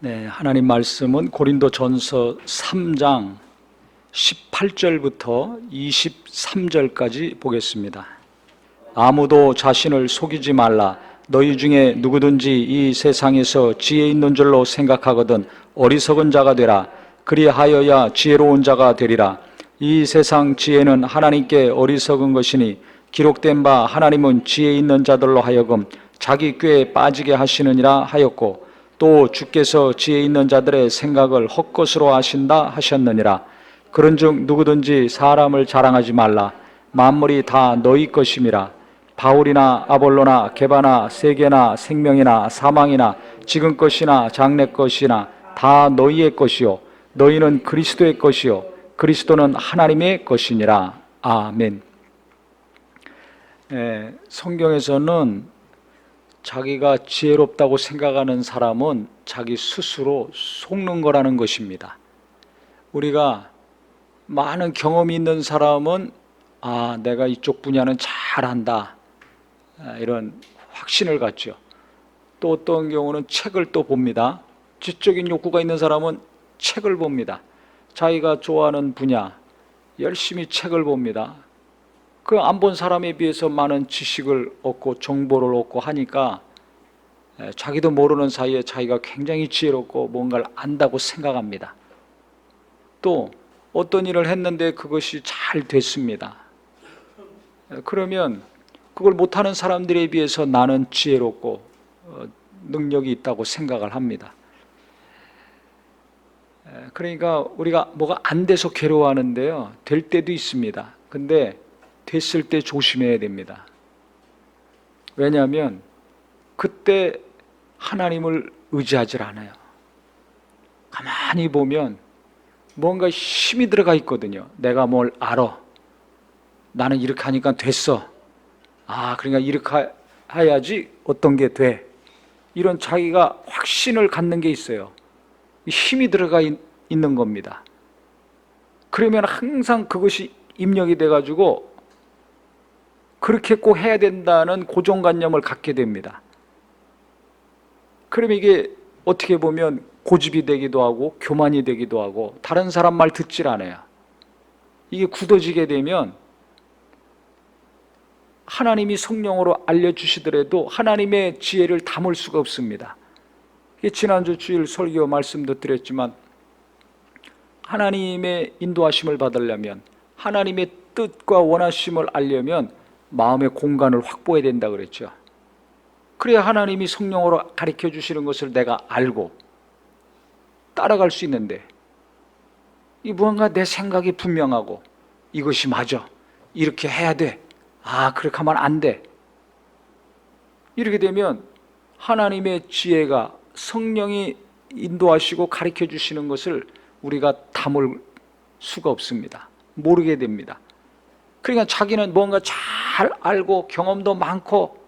네, 하나님 말씀은 고린도전서 3장 18절부터 23절까지 보겠습니다. 아무도 자신을 속이지 말라. 너희 중에 누구든지 이 세상에서 지혜 있는 줄로 생각하거든 어리석은 자가 되라. 그리하여야 지혜로운 자가 되리라. 이 세상 지혜는 하나님께 어리석은 것이니 기록된 바 하나님은 지혜 있는 자들로 하여금 자기 꾀에 빠지게 하시느니라 하였고, 또 주께서 지혜 있는 자들의 생각을 헛것으로 하신다 하셨느니라. 그런즉 누구든지 사람을 자랑하지 말라. 만물이 다 너희 것임이라. 바울이나 아볼로나 게바나 세계나 생명이나 사망이나 지금 것이나 장래 것이나 다 너희의 것이요 너희는 그리스도의 것이요 그리스도는 하나님의 것이니라. 아멘. 성경에서는 자기가 지혜롭다고 생각하는 사람은 자기 스스로 속는 거라는 것입니다. 우리가 많은 경험이 있는 사람은 내가 이쪽 분야는 잘한다, 이런 확신을 갖죠. 또 어떤 경우는 책을 또 봅니다. 지적인 욕구가 있는 사람은 책을 봅니다. 자기가 좋아하는 분야 열심히 책을 봅니다. 그 안 본 사람에 비해서 많은 지식을 얻고 정보를 얻고 하니까 자기도 모르는 사이에 자기가 굉장히 지혜롭고 뭔가를 안다고 생각합니다. 또 어떤 일을 했는데 그것이 잘 됐습니다. 그러면 그걸 못하는 사람들에 비해서 나는 지혜롭고 능력이 있다고 생각을 합니다. 그러니까 우리가 뭐가 안 돼서 괴로워하는데요, 될 때도 있습니다. 근데 됐을 때 조심해야 됩니다. 왜냐하면 그때 하나님을 의지하지 않아요. 가만히 보면 뭔가 힘이 들어가 있거든요. 내가 뭘 알아. 나는 이렇게 하니까 됐어. 그러니까 이렇게 해야지 어떤 게 돼. 이런 자기가 확신을 갖는 게 있어요. 힘이 들어가 있는 겁니다. 그러면 항상 그것이 입력이 돼가지고 그렇게 꼭 해야 된다는 고정관념을 갖게 됩니다. 그러면 이게 어떻게 보면 고집이 되기도 하고 교만이 되기도 하고 다른 사람 말 듣질 않아요. 이게 굳어지게 되면 하나님이 성령으로 알려주시더라도 하나님의 지혜를 담을 수가 없습니다. 지난주 주일 설교 말씀도 드렸지만, 하나님의 인도하심을 받으려면, 하나님의 뜻과 원하심을 알려면 마음의 공간을 확보해야 된다 그랬죠. 그래야 하나님이 성령으로 가르쳐 주시는 것을 내가 알고 따라갈 수 있는데, 이 무언가 내 생각이 분명하고 이것이 맞아, 이렇게 해야 돼, 그렇게 하면 안 돼, 이렇게 되면 하나님의 지혜가, 성령이 인도하시고 가르쳐 주시는 것을 우리가 담을 수가 없습니다. 모르게 됩니다. 그러니까 자기는 뭔가 잘 알고 경험도 많고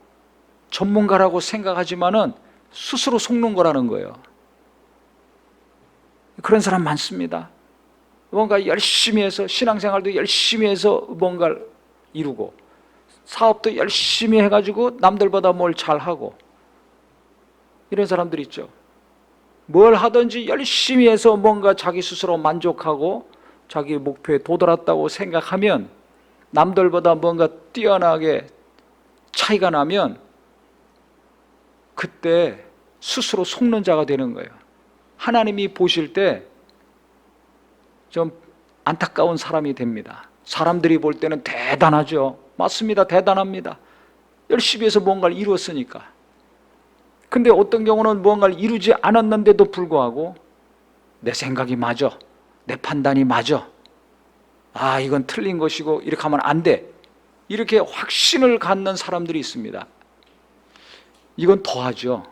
전문가라고 생각하지만은 스스로 속는 거라는 거예요. 그런 사람 많습니다. 뭔가 열심히 해서, 신앙생활도 열심히 해서 뭔가를 이루고, 사업도 열심히 해가지고 남들보다 뭘 잘하고, 이런 사람들 있죠. 뭘 하든지 열심히 해서 뭔가 자기 스스로 만족하고 자기 목표에 도달했다고 생각하면, 남들보다 뭔가 뛰어나게 차이가 나면 그때 스스로 속는 자가 되는 거예요. 하나님이 보실 때 좀 안타까운 사람이 됩니다. 사람들이 볼 때는 대단하죠. 맞습니다. 대단합니다. 열심히 해서 뭔가를 이루었으니까. 근데 어떤 경우는 뭔가를 이루지 않았는데도 불구하고 내 생각이 맞아, 내 판단이 맞아, 이건 틀린 것이고 이렇게 하면 안 돼, 이렇게 확신을 갖는 사람들이 있습니다. 이건 더하죠.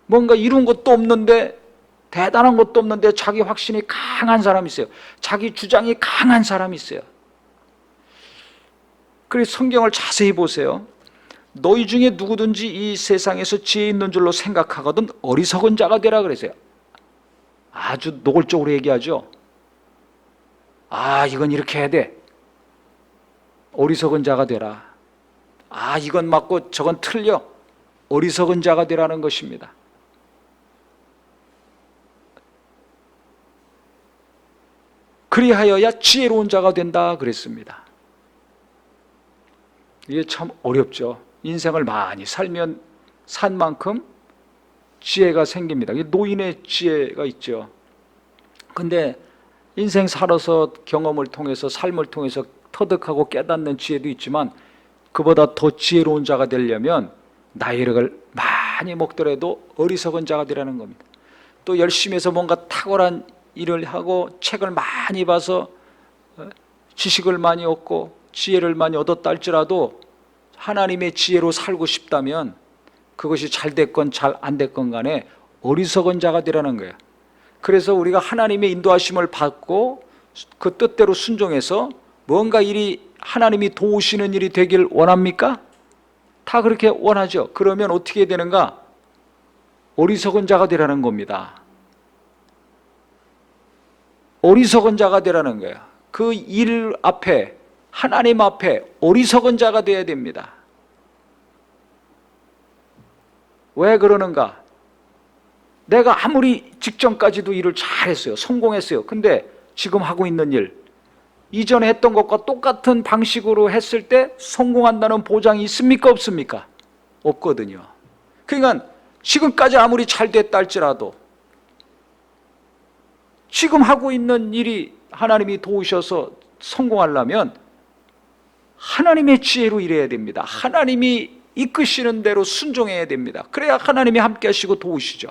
뭔가 이룬 것도 없는데, 대단한 것도 없는데 자기 확신이 강한 사람이 있어요. 자기 주장이 강한 사람이 있어요. 그래서 성경을 자세히 보세요. 너희 중에 누구든지 이 세상에서 지혜 있는 줄로 생각하거든 어리석은 자가 되라 그랬어요. 아주 노골적으로 얘기하죠. 이건 이렇게 해야 돼. 어리석은 자가 되라. 이건 맞고 저건 틀려. 어리석은 자가 되라는 것입니다. 그리하여야 지혜로운 자가 된다 그랬습니다. 이게 참 어렵죠. 인생을 많이 살면 산 만큼 지혜가 생깁니다. 노인의 지혜가 있죠. 근데 인생 살아서 경험을 통해서 삶을 통해서 터득하고 깨닫는 지혜도 있지만 그보다 더 지혜로운 자가 되려면 나이를 많이 먹더라도 어리석은 자가 되라는 겁니다. 또 열심히 해서 뭔가 탁월한 일을 하고 책을 많이 봐서 지식을 많이 얻고 지혜를 많이 얻었다 할지라도 하나님의 지혜로 살고 싶다면 그것이 잘 됐건 잘 안 됐건 간에 어리석은 자가 되라는 거예요. 그래서 우리가 하나님의 인도하심을 받고 그 뜻대로 순종해서 뭔가 일이 하나님이 도우시는 일이 되길 원합니까? 다 그렇게 원하죠. 그러면 어떻게 되는가? 어리석은 자가 되라는 겁니다. 어리석은 자가 되라는 거예요. 그 일 앞에, 하나님 앞에 어리석은 자가 되어야 됩니다. 왜 그러는가? 내가 아무리 직전까지도 일을 잘했어요. 성공했어요. 근데 지금 하고 있는 일, 이전에 했던 것과 똑같은 방식으로 했을 때 성공한다는 보장이 있습니까? 없습니까? 없거든요. 그러니까 지금까지 아무리 잘 됐다 할지라도 지금 하고 있는 일이 하나님이 도우셔서 성공하려면 하나님의 지혜로 일해야 됩니다. 하나님이 이끄시는 대로 순종해야 됩니다. 그래야 하나님이 함께 하시고 도우시죠.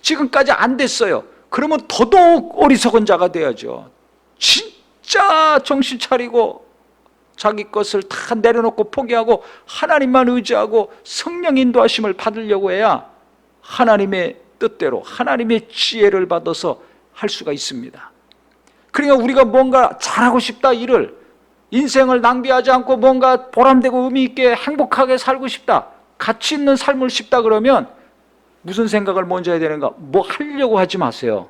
지금까지 안 됐어요. 그러면 더더욱 어리석은 자가 돼야죠. 진짜 정신 차리고 자기 것을 다 내려놓고 포기하고 하나님만 의지하고 성령 인도하심을 받으려고 해야 하나님의 뜻대로 하나님의 지혜를 받아서 할 수가 있습니다. 그러니까 우리가 뭔가 잘하고 싶다, 일을 인생을 낭비하지 않고 뭔가 보람되고 의미 있게 행복하게 살고 싶다, 가치 있는 삶을 싶다 그러면 무슨 생각을 먼저 해야 되는가? 뭐 하려고 하지 마세요.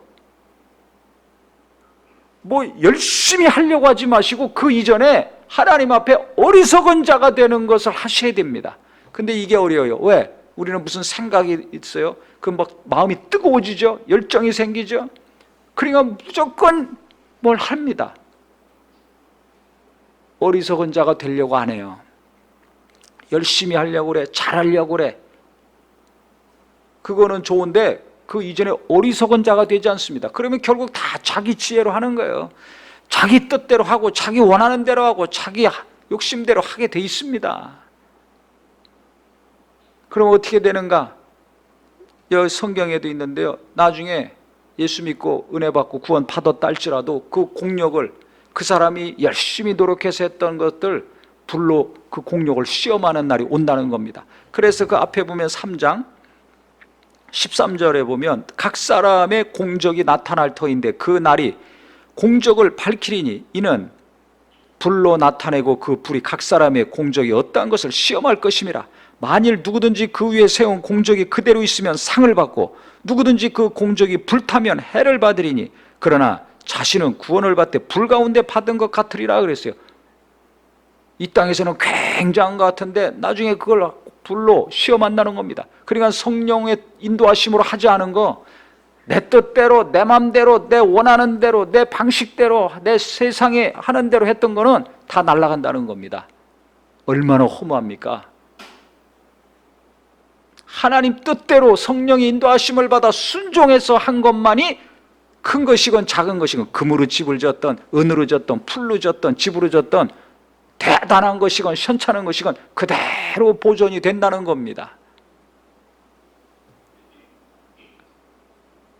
뭐 열심히 하려고 하지 마시고 그 이전에 하나님 앞에 어리석은 자가 되는 것을 하셔야 됩니다. 근데 이게 어려워요. 왜? 우리는 무슨 생각이 있어요? 그 막 마음이 뜨거워지죠? 열정이 생기죠? 그러니까 무조건 뭘 합니다. 어리석은 자가 되려고 안 해요. 열심히 하려고 그래, 잘하려고 그래. 그거는 좋은데 그 이전에 어리석은 자가 되지 않습니다. 그러면 결국 다 자기 지혜로 하는 거예요. 자기 뜻대로 하고 자기 원하는 대로 하고 자기 욕심대로 하게 돼 있습니다. 그럼 어떻게 되는가? 여기 성경에도 있는데요. 나중에 예수 믿고 은혜 받고 구원 받았다 할지라도 그 공력을, 그 사람이 열심히 노력해서 했던 것들 불로 그 공력을 시험하는 날이 온다는 겁니다. 그래서 그 앞에 보면 3장 13절에 보면 각 사람의 공적이 나타날 터인데 그 날이 공적을 밝히리니 이는 불로 나타내고 그 불이 각 사람의 공적이 어떠한 것을 시험할 것임이라. 만일 누구든지 그 위에 세운 공적이 그대로 있으면 상을 받고 누구든지 그 공적이 불타면 해를 받으리니 그러나 자신은 구원을 받되 불 가운데 받은 것 같으리라 그랬어요. 이 땅에서는 굉장한 것 같은데 나중에 그걸 불로 시험한다는 겁니다. 그러니까 성령의 인도하심으로 하지 않은 거, 내 뜻대로, 내 마음대로, 내 원하는 대로, 내 방식대로, 내 세상에 하는 대로 했던 거는 다 날아간다는 겁니다. 얼마나 허무합니까? 하나님 뜻대로 성령의 인도하심을 받아 순종해서 한 것만이 큰 것이건 작은 것이건, 금으로 집을 졌던 은으로 졌던 풀로 졌던 집으로 졌던 대단한 것이건 현찮은 것이건 그대로 보존이 된다는 겁니다.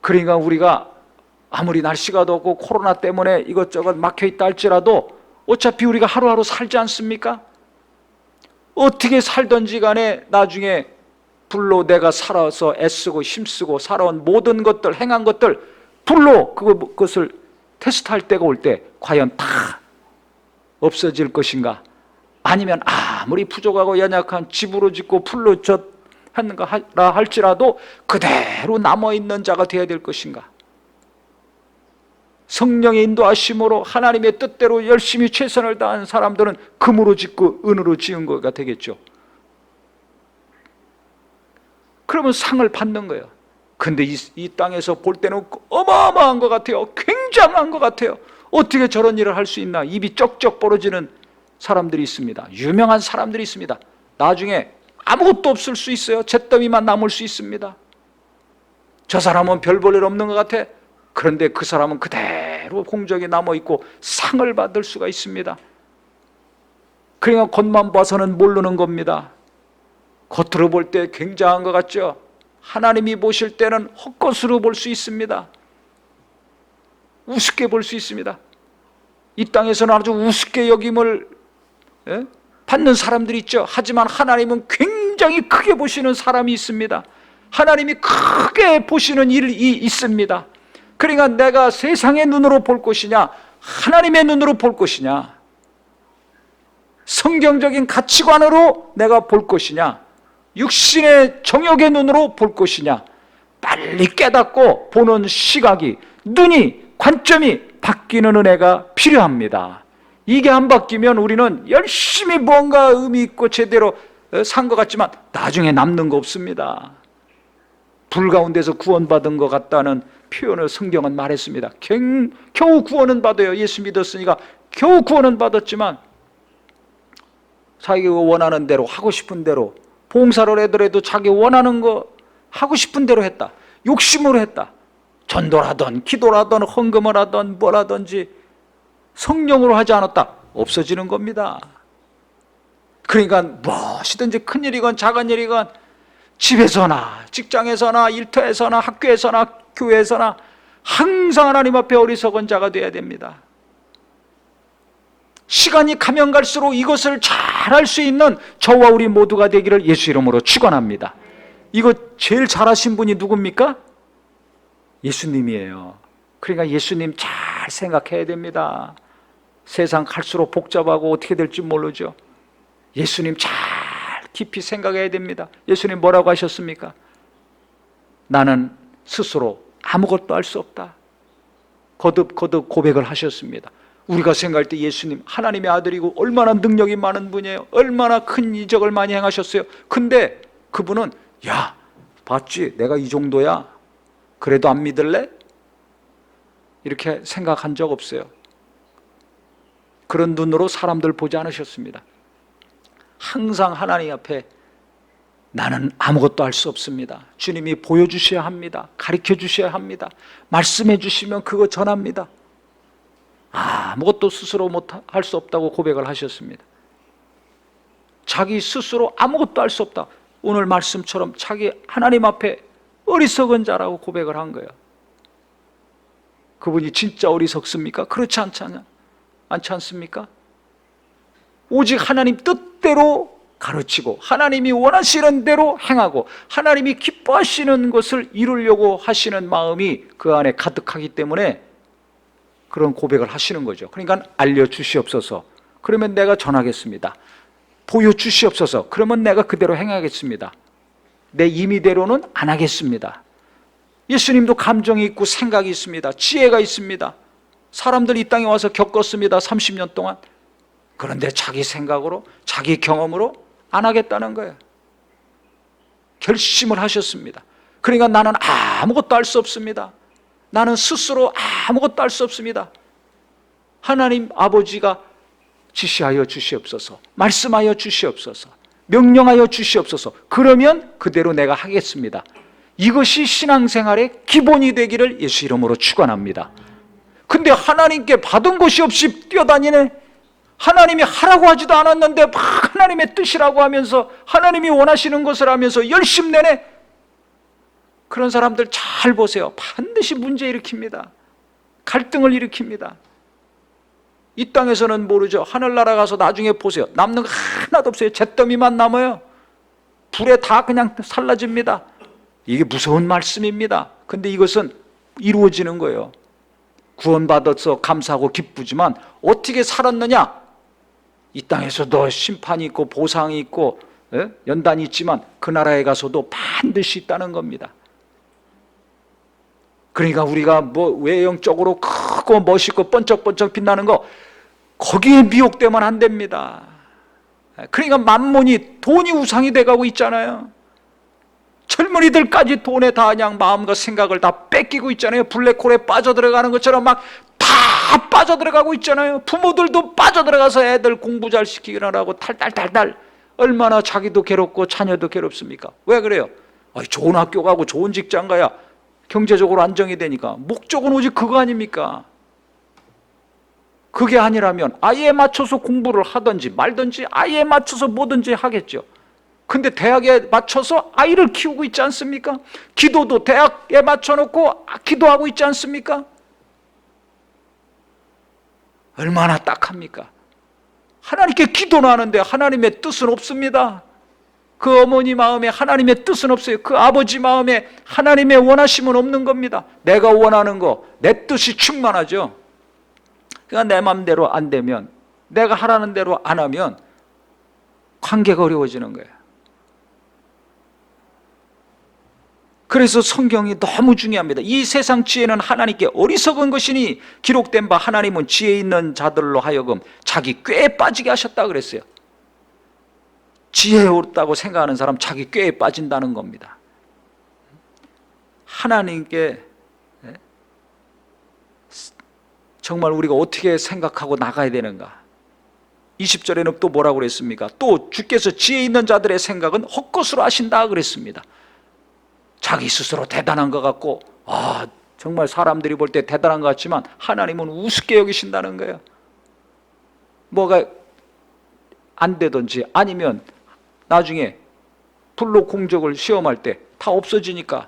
그러니까 우리가 아무리 날씨가 덥고 코로나 때문에 이것저것 막혀있다 할지라도 어차피 우리가 하루하루 살지 않습니까? 어떻게 살던지 간에 나중에 불로 내가 살아서 애쓰고 힘쓰고 살아온 모든 것들, 행한 것들 불로 그것을 테스트할 때가 올 때 과연 다 없어질 것인가? 아니면 아무리 부족하고 연약한 집으로 짓고 풀로 했는가 하라 할지라도 그대로 남아있는 자가 되어야 될 것인가? 성령의 인도하심으로 하나님의 뜻대로 열심히 최선을 다한 사람들은 금으로 짓고 은으로 지은 거가 되겠죠. 그러면 상을 받는 거예요. 근데 이 땅에서 볼 때는 어마어마한 것 같아요. 굉장한 것 같아요. 어떻게 저런 일을 할 수 있나? 입이 쩍쩍 벌어지는 사람들이 있습니다. 유명한 사람들이 있습니다. 나중에 아무것도 없을 수 있어요. 잿더미만 남을 수 있습니다. 저 사람은 별 볼 일 없는 것 같아. 그런데 그 사람은 그대로 공적에 남아있고 상을 받을 수가 있습니다. 그러니까 겉만 봐서는 모르는 겁니다. 겉으로 볼 때 굉장한 것 같죠? 하나님이 보실 때는 헛것으로 볼 수 있습니다. 우습게 볼 수 있습니다. 이 땅에서는 아주 우습게 여김을 받는 사람들이 있죠. 하지만 하나님은 굉장히 크게 보시는 사람이 있습니다. 하나님이 크게 보시는 일이 있습니다. 그러니까 내가 세상의 눈으로 볼 것이냐, 하나님의 눈으로 볼 것이냐, 성경적인 가치관으로 내가 볼 것이냐, 육신의 정욕의 눈으로 볼 것이냐, 빨리 깨닫고 보는 시각이, 눈이, 관점이 바뀌는 은혜가 필요합니다. 이게 안 바뀌면 우리는 열심히 뭔가 의미 있고 제대로 산 것 같지만 나중에 남는 거 없습니다. 불 가운데서 구원받은 것 같다는 표현을 성경은 말했습니다. 겨우 구원은 받아요. 예수 믿었으니까 겨우 구원은 받았지만 자기가 원하는 대로, 하고 싶은 대로, 봉사를 하더라도 자기 원하는 거 하고 싶은 대로 했다. 욕심으로 했다. 전도라든 기도라든 헌금을 하든 뭘 하든지 성령으로 하지 않았다. 없어지는 겁니다. 그러니까 무엇이든지 큰일이건 작은 일이건 집에서나 직장에서나 일터에서나 학교에서나 교회에서나 항상 하나님 앞에 어리석은 자가 되어야 됩니다. 시간이 가면 갈수록 이것을 잘 할 수 있는 저와 우리 모두가 되기를 예수 이름으로 축원합니다. 이거 제일 잘하신 분이 누굽니까? 예수님이에요. 그러니까 예수님 잘 생각해야 됩니다. 세상 갈수록 복잡하고 어떻게 될지 모르죠. 예수님 잘 깊이 생각해야 됩니다. 예수님 뭐라고 하셨습니까? 나는 스스로 아무것도 할 수 없다. 거듭 고백을 하셨습니다. 우리가 생각할 때 예수님 하나님의 아들이고 얼마나 능력이 많은 분이에요. 얼마나 큰 이적을 많이 행하셨어요. 근데 그분은 야, 봤지? 내가 이 정도야. 그래도 안 믿을래? 이렇게 생각한 적 없어요. 그런 눈으로 사람들 보지 않으셨습니다. 항상 하나님 앞에 나는 아무것도 할 수 없습니다. 주님이 보여주셔야 합니다. 가르쳐 주셔야 합니다. 말씀해 주시면 그거 전합니다. 아무것도 스스로 할 수 없다고 고백을 하셨습니다. 자기 스스로 아무것도 할 수 없다. 오늘 말씀처럼 자기 하나님 앞에 어리석은 자라고 고백을 한 거예요. 그분이 진짜 어리석습니까? 그렇지 않지 않습니까? 오직 하나님 뜻대로 가르치고 하나님이 원하시는 대로 행하고 하나님이 기뻐하시는 것을 이루려고 하시는 마음이 그 안에 가득하기 때문에 그런 고백을 하시는 거죠. 그러니까 알려주시옵소서. 그러면 내가 전하겠습니다. 보여주시옵소서. 그러면 내가 그대로 행하겠습니다. 내 임의대로는 안 하겠습니다. 예수님도 감정이 있고 생각이 있습니다. 지혜가 있습니다. 사람들 이 땅에 와서 겪었습니다. 30년 동안. 그런데 자기 생각으로, 자기 경험으로 안 하겠다는 거예요. 결심을 하셨습니다. 그러니까 나는 아무것도 할 수 없습니다. 나는 스스로 아무것도 할 수 없습니다. 하나님 아버지가 지시하여 주시옵소서. 말씀하여 주시옵소서. 명령하여 주시옵소서. 그러면 그대로 내가 하겠습니다. 이것이 신앙생활의 기본이 되기를 예수 이름으로 축원합니다. 근데 하나님께 받은 것이 없이 뛰어다니네. 하나님이 하라고 하지도 않았는데 막 하나님의 뜻이라고 하면서 하나님이 원하시는 것을 하면서 열심내네. 그런 사람들 잘 보세요. 반드시 문제 일으킵니다. 갈등을 일으킵니다. 이 땅에서는 모르죠. 하늘나라 가서 나중에 보세요. 남는 거 하나도 없어요. 잿더미만 남아요. 불에 다 그냥 살라집니다. 이게 무서운 말씀입니다. 근데 이것은 이루어지는 거예요. 구원받아서 감사하고 기쁘지만 어떻게 살았느냐? 이 땅에서도 심판이 있고 보상이 있고 연단이 있지만 그 나라에 가서도 반드시 있다는 겁니다. 그러니까 우리가 뭐 외형적으로 크고 멋있고 번쩍번쩍 빛나는 거 거기에 미혹되면 안 됩니다. 그러니까 만몬이 돈이 우상이 돼가고 있잖아요. 젊은이들까지 돈에 다 그냥 마음과 생각을 다 뺏기고 있잖아요. 블랙홀에 빠져들어가는 것처럼 막 다 다 빠져들어가고 있잖아요. 부모들도 빠져들어가서 애들 공부 잘 시키라고 탈탈탈탈. 얼마나 자기도 괴롭고 자녀도 괴롭습니까? 왜 그래요? 좋은 학교 가고 좋은 직장 가야 경제적으로 안정이 되니까. 목적은 오직 그거 아닙니까? 그게 아니라면 아이에 맞춰서 공부를 하든지 말든지 아이에 맞춰서 뭐든지 하겠죠. 근데 대학에 맞춰서 아이를 키우고 있지 않습니까? 기도도 대학에 맞춰놓고 기도하고 있지 않습니까? 얼마나 딱합니까? 하나님께 기도는 하는데 하나님의 뜻은 없습니다. 그 어머니 마음에 하나님의 뜻은 없어요. 그 아버지 마음에 하나님의 원하심은 없는 겁니다. 내가 원하는 거, 내 뜻이 충만하죠. 그러니까 내 마음대로 안 되면, 내가 하라는 대로 안 하면 관계가 어려워지는 거예요. 그래서 성경이 너무 중요합니다. 이 세상 지혜는 하나님께 어리석은 것이니 기록된 바 하나님은 지혜 있는 자들로 하여금 자기 꾀에 빠지게 하셨다 그랬어요. 지혜롭다고 생각하는 사람 자기 꾀에 빠진다는 겁니다. 하나님께 정말 우리가 어떻게 생각하고 나가야 되는가? 20절에는 또 뭐라고 그랬습니까? 또 주께서 지혜 있는 자들의 생각은 헛것으로 하신다 그랬습니다. 자기 스스로 대단한 것 같고 정말 사람들이 볼 때 대단한 것 같지만 하나님은 우습게 여기신다는 거예요. 뭐가 안 되든지 아니면 나중에 불로 공적을 시험할 때 다 없어지니까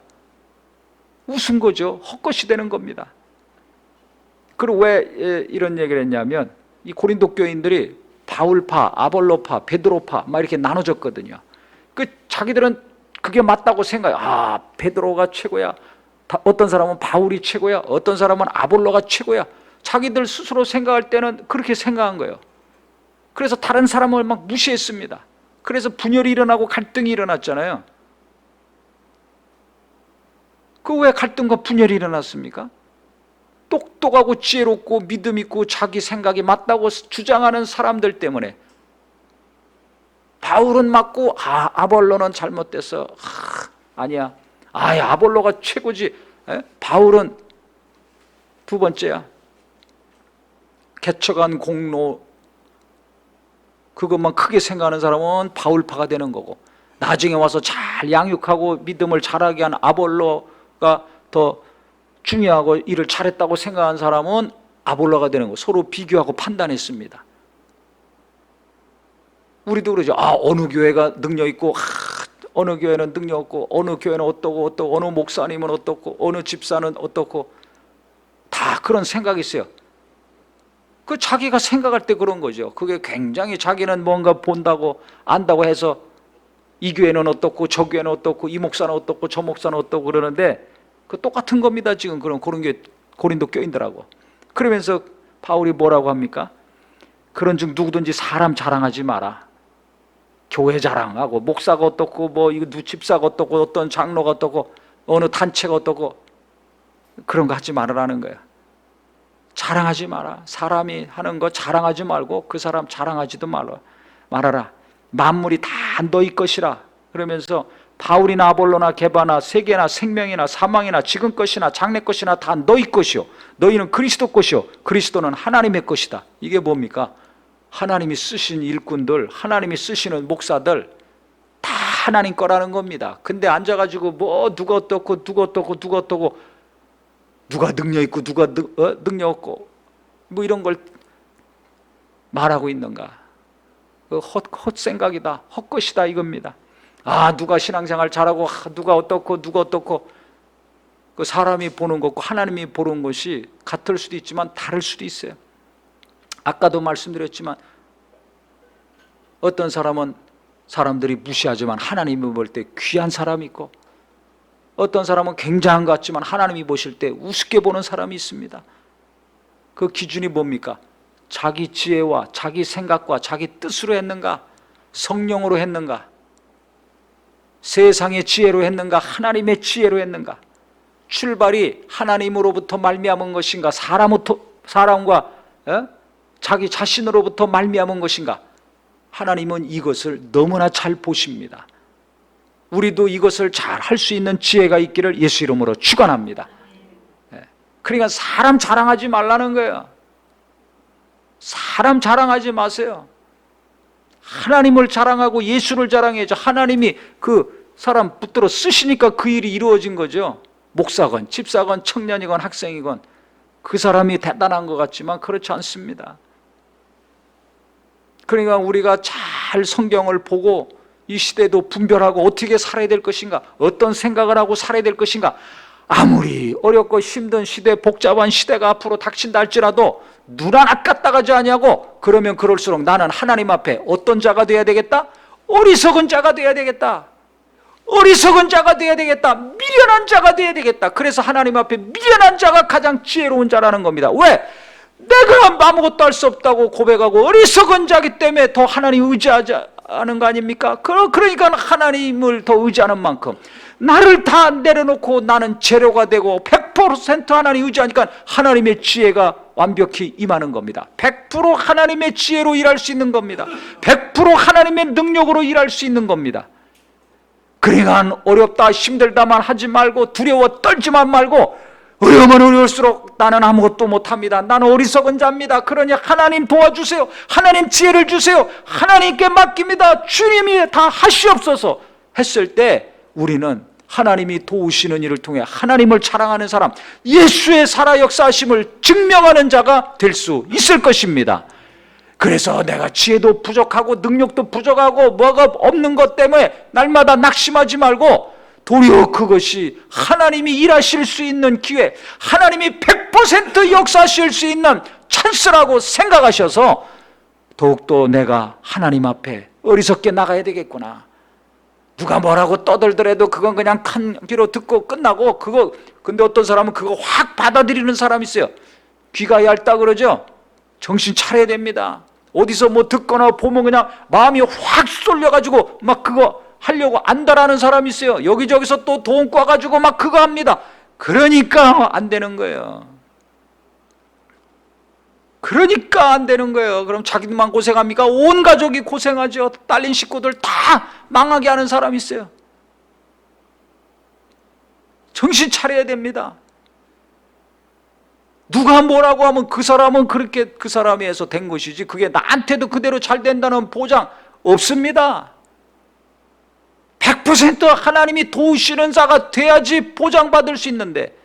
웃은 거죠. 헛것이 되는 겁니다. 그리고 왜 이런 얘기를 했냐면 이 고린도 교인들이 바울파, 아볼로파, 베드로파 막 이렇게 나눠졌거든요. 자기들은 그게 맞다고 생각해. 베드로가 최고야. 어떤 사람은 바울이 최고야. 어떤 사람은 아볼로가 최고야. 자기들 스스로 생각할 때는 그렇게 생각한 거예요. 그래서 다른 사람을 막 무시했습니다. 그래서 분열이 일어나고 갈등이 일어났잖아요. 그 왜 갈등과 분열이 일어났습니까? 똑똑하고 지혜롭고 믿음 있고 자기 생각이 맞다고 주장하는 사람들 때문에. 바울은 맞고 아볼로는 잘못됐어. 아니야. 아볼로가 최고지. 바울은 두 번째야. 개척한 공로 그것만 크게 생각하는 사람은 바울파가 되는 거고, 나중에 와서 잘 양육하고 믿음을 자라게 한 아볼로가 더 중요하고 일을 잘했다고 생각한 사람은 아볼로가 되는 거고, 서로 비교하고 판단했습니다. 우리도 그러죠. 어느 교회가 능력 있고 어느 교회는 능력 없고, 어느 교회는 어떠고 어느 목사님은 어떻고 어느 집사는 어떻고, 다 그런 생각이 있어요. 그 자기가 생각할 때 그런 거죠. 그게 굉장히 자기는 뭔가 본다고 안다고 해서 이 교회는 어떻고 저 교회는 어떻고 이 목사는 어떻고 저 목사는 어떻고 그러는데, 그 똑같은 겁니다. 지금 그런 고린도 교인들하고. 그러면서 바울이 뭐라고 합니까? 그런 중 누구든지 사람 자랑하지 마라. 교회 자랑하고 목사가 어떻고 뭐 이거 집사가 어떻고 어떤 장로가 어떻고 어느 단체가 어떻고 그런 거 하지 말으라는 거야. 자랑하지 마라. 사람이 하는 거 자랑하지 말고 그 사람 자랑하지도 말아라. 만물이 다 너희 것이라. 그러면서 바울이나 아볼로나 게바나 세계나 생명이나 사망이나 지금 것이나 장래 것이나 다 너희 것이요, 너희는 그리스도 것이요, 그리스도는 하나님의 것이다. 이게 뭡니까? 하나님이 쓰신 일꾼들, 하나님이 쓰시는 목사들 다 하나님 거라는 겁니다. 근데 앉아가지고 뭐 누가 어떻고 누가 능력 있고 누가 능력 없고 뭐 이런 걸 말하고 있는가? 헛 생각이다, 헛것이다 이겁니다. 누가 신앙생활 잘하고 누가 어떻고 그 사람이 보는 것과 하나님이 보는 것이 같을 수도 있지만 다를 수도 있어요. 아까도 말씀드렸지만 어떤 사람은 사람들이 무시하지만 하나님이 볼 때 귀한 사람이 있고, 어떤 사람은 굉장한 것 같지만 하나님이 보실 때 우습게 보는 사람이 있습니다. 그 기준이 뭡니까? 자기 지혜와 자기 생각과 자기 뜻으로 했는가? 성령으로 했는가? 세상의 지혜로 했는가? 하나님의 지혜로 했는가? 출발이 하나님으로부터 말미암은 것인가? 사람과 자기 자신으로부터 말미암은 것인가? 하나님은 이것을 너무나 잘 보십니다. 우리도 이것을 잘 할 수 있는 지혜가 있기를 예수 이름으로 축원합니다. 그러니까 사람 자랑하지 말라는 거예요. 사람 자랑하지 마세요. 하나님을 자랑하고 예수를 자랑해야죠. 하나님이 그 사람 붙들어 쓰시니까 그 일이 이루어진 거죠. 목사건, 집사건, 청년이건 학생이건 그 사람이 대단한 것 같지만 그렇지 않습니다. 그러니까 우리가 잘 성경을 보고 이 시대도 분별하고 어떻게 살아야 될 것인가, 어떤 생각을 하고 살아야 될 것인가. 아무리 어렵고 힘든 시대, 복잡한 시대가 앞으로 닥친다 할지라도 눈 하나 까딱하지 아니하고 그러면 그럴수록 나는 하나님 앞에 어떤 자가 되어야 되겠다? 어리석은 자가 되어야 되겠다. 어리석은 자가 되어야 되겠다. 미련한 자가 되어야 되겠다. 그래서 하나님 앞에 미련한 자가 가장 지혜로운 자라는 겁니다. 왜? 내가 아무것도 할 수 없다고 고백하고 어리석은 자기 때문에 더 하나님 의지하지 않은 거 아닙니까? 그러니까 하나님을 더 의지하는 만큼 나를 다 내려놓고 나는 재료가 되고 100% 하나님 의지하니까 하나님의 지혜가 완벽히 임하는 겁니다. 100% 하나님의 지혜로 일할 수 있는 겁니다. 100% 하나님의 능력으로 일할 수 있는 겁니다. 그러니까 어렵다 힘들다만 하지 말고 두려워 떨지만 말고 어려우면 어려울수록 나는 아무것도 못합니다. 나는 어리석은 자입니다. 그러니 하나님 도와주세요. 하나님 지혜를 주세요. 하나님께 맡깁니다. 주님이 다 하시옵소서 했을 때 우리는 하나님이 도우시는 일을 통해 하나님을 자랑하는 사람, 예수의 살아 역사하심을 증명하는 자가 될 수 있을 것입니다. 그래서 내가 지혜도 부족하고 능력도 부족하고 뭐가 없는 것 때문에 날마다 낙심하지 말고 도리어 그것이 하나님이 일하실 수 있는 기회, 하나님이 100% 역사하실 수 있는 찬스라고 생각하셔서 더욱더 내가 하나님 앞에 어리석게 나가야 되겠구나. 누가 뭐라고 떠들더라도 그건 그냥 큰 귀로 듣고 끝나고 근데 어떤 사람은 그거 확 받아들이는 사람이 있어요. 귀가 얇다 그러죠? 정신 차려야 됩니다. 어디서 뭐 듣거나 보면 그냥 마음이 확 쏠려가지고 막 그거 하려고 안다라는 사람이 있어요. 여기저기서 또 돈 꽈가지고 막 그거 합니다. 그러니까 안 되는 거예요. 그러니까 안 되는 거예요. 그럼 자기들만 고생합니까? 온 가족이 고생하죠. 딸린 식구들 다 망하게 하는 사람이 있어요. 정신 차려야 됩니다. 누가 뭐라고 하면 그 사람은 그렇게 그 사람에 의해서 된 것이지 그게 나한테도 그대로 잘 된다는 보장 없습니다. 100% 하나님이 도우시는 자가 돼야지 보장받을 수 있는데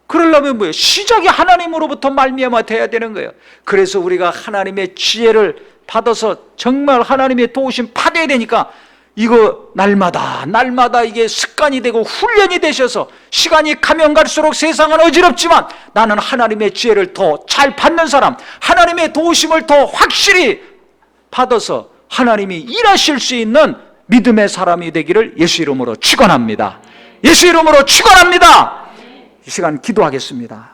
그러려면 뭐예요? 시작이 하나님으로부터 말미암아 돼야 되는 거예요. 그래서 우리가 하나님의 지혜를 받아서 정말 하나님의 도우심 받아야 되니까 이거 날마다 이게 습관이 되고 훈련이 되셔서 시간이 가면 갈수록 세상은 어지럽지만 나는 하나님의 지혜를 더 잘 받는 사람, 하나님의 도우심을 더 확실히 받아서 하나님이 일하실 수 있는 믿음의 사람이 되기를 예수 이름으로 축원합니다. 예수 이름으로 축원합니다. 이 시간 기도하겠습니다.